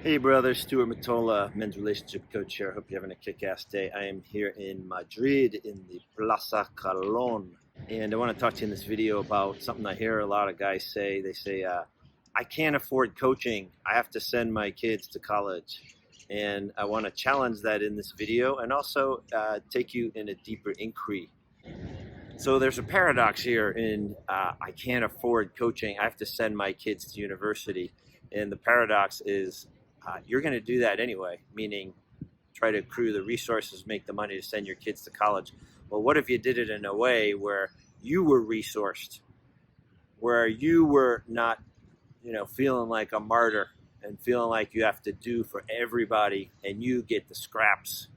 Hey brother, Stuart Matola, men's relationship coach here. Hope you're having a kick-ass day. I am here in Madrid in the Plaza Colón, and I want to talk to you in this video about something I hear a lot of guys say. They say, I can't afford coaching. I have to send my kids to college. And I want to challenge that in this video and also take you in a deeper inquiry. So there's a paradox here in I can't afford coaching. I have to send my kids to university. And the paradox is you're going to do that anyway, meaning try to accrue the resources, make the money to send your kids to college. Well, what if you did it in a way where you were resourced, where you were not, feeling like a martyr and feeling like you have to do for everybody and you get the scraps?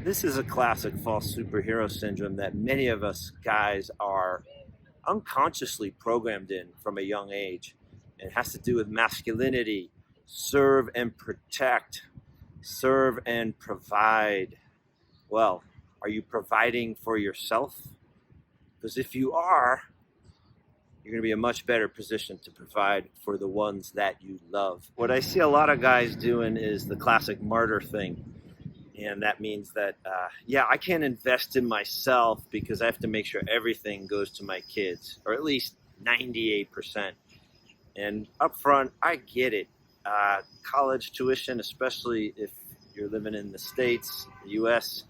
This is a classic false superhero syndrome that many of us guys are unconsciously programmed in from a young age. It has to do with masculinity, serve and protect, serve and provide. Well, are you providing for yourself? Because if you are, you're going to be in a much better position to provide for the ones that you love. What I see a lot of guys doing is the classic martyr thing. And that means that, I can't invest in myself because I have to make sure everything goes to my kids, or at least 98%. And up front, I get it. College tuition, especially if you're living in the States, the US,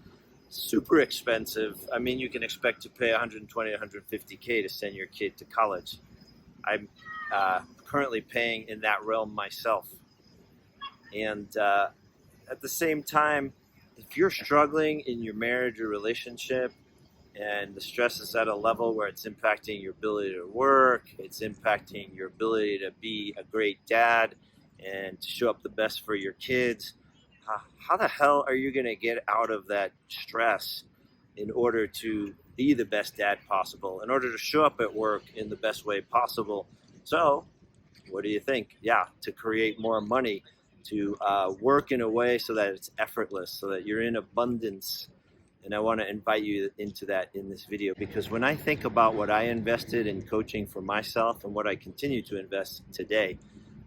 super expensive. I mean, you can expect to pay 120, 150K to send your kid to college. I'm currently paying in that realm myself. And at the same time, if you're struggling in your marriage or relationship and the stress is at a level where it's impacting your ability to work, it's impacting your ability to be a great dad and to show up the best for your kids, how the hell are you going to get out of that stress in order to be the best dad possible, in order to show up at work in the best way possible? So, what do you think? Yeah, to create more money, to work in a way so that it's effortless, so that you're in abundance. And I want to invite you into that in this video, because when I think about what I invested in coaching for myself and what I continue to invest today,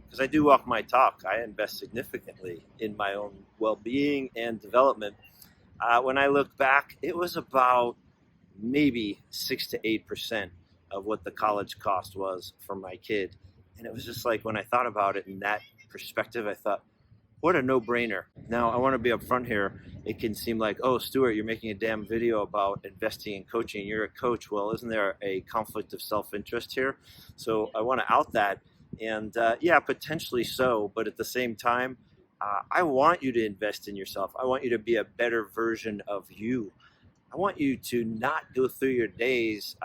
because I do walk my talk, I invest significantly in my own well-being and development. When I look back, it was about maybe 6 to 8% of what the college cost was for my kid. And it was just like, when I thought about it in that perspective, I thought, what a no-brainer. Now, I want to be upfront here. It can seem like, oh, Stuart, you're making a damn video about investing in coaching. You're a coach. Well, isn't there a conflict of self-interest here? So I want to out that. And potentially so. But at the same time, I want you to invest in yourself. I want you to be a better version of you. I want you to not go through your days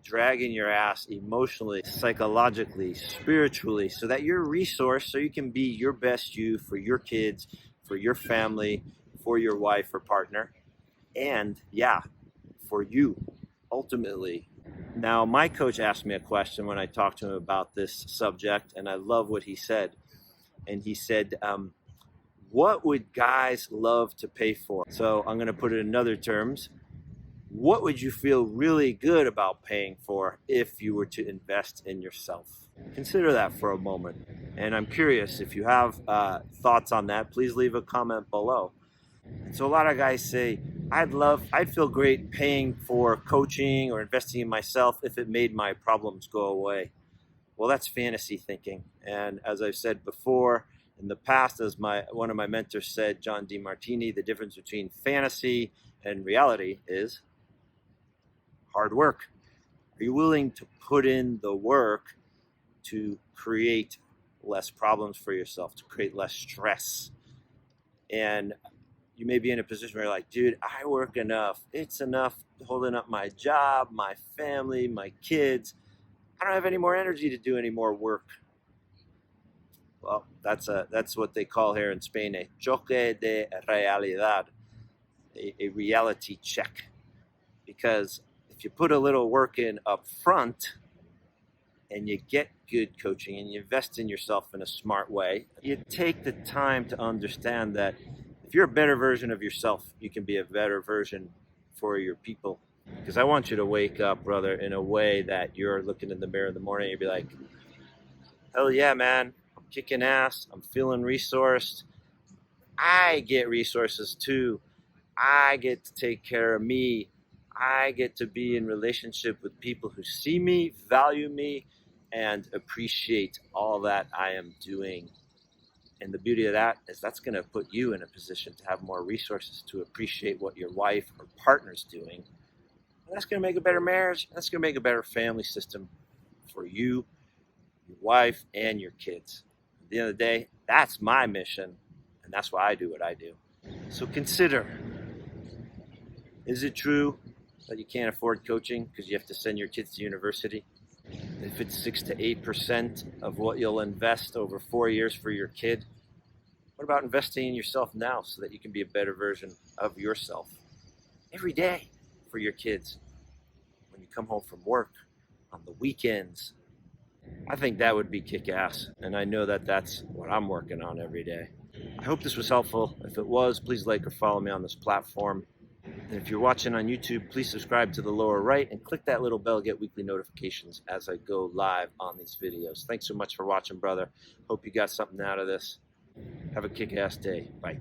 dragging your ass emotionally, psychologically, spiritually, so that you're resourced so you can be your best you for your kids, for your family, for your wife or partner, and for you, ultimately. Now, my coach asked me a question when I talked to him about this subject, and I love what he said. And he said, what would guys love to pay for? So I'm going to put it in other terms. What would you feel really good about paying for if you were to invest in yourself? Consider that for a moment. And I'm curious, if you have thoughts on that, please leave a comment below. So a lot of guys say, I'd feel great paying for coaching or investing in myself if it made my problems go away. Well, that's fantasy thinking. And as I've said before, in the past, as one of my mentors said, John Martyr, the difference between fantasy and reality is hard work. Are you willing to put in the work to create less problems for yourself, to create less stress? And you may be in a position where you're like, dude, I work enough. It's enough holding up my job, my family, my kids. I don't have any more energy to do any more work. Well, that's what they call here in Spain a choque de realidad, a reality check. Because if you put a little work in up front and you get good coaching and you invest in yourself in a smart way, you take the time to understand that if you're a better version of yourself, you can be a better version for your people. Because I want you to wake up, brother, in a way that you're looking in the mirror in the morning and you'll be like, hell yeah, man, I'm kicking ass, I'm feeling resourced, I get resources too. I get to take care of me. I get to be in relationship with people who see me, value me, and appreciate all that I am doing. And the beauty of that is that's going to put you in a position to have more resources to appreciate what your wife or partner's doing. And that's going to make a better marriage. That's going to make a better family system for you, your wife, and your kids. At the end of the day, that's my mission, and that's why I do what I do. So consider, is it true that you can't afford coaching because you have to send your kids to university? If it's 6 to 8% of what you'll invest over 4 years for your kid, what about investing in yourself now so that you can be a better version of yourself every day for your kids when you come home from work, on the weekends? I think that would be kick-ass, and I know that that's what I'm working on every day. I hope this was helpful. If it was, please like or follow me on this platform. And if you're watching on YouTube, please subscribe to the lower right and click that little bell to get weekly notifications as I go live on these videos. Thanks so much for watching, brother. Hope you got something out of this. Have a kick-ass day. Bye.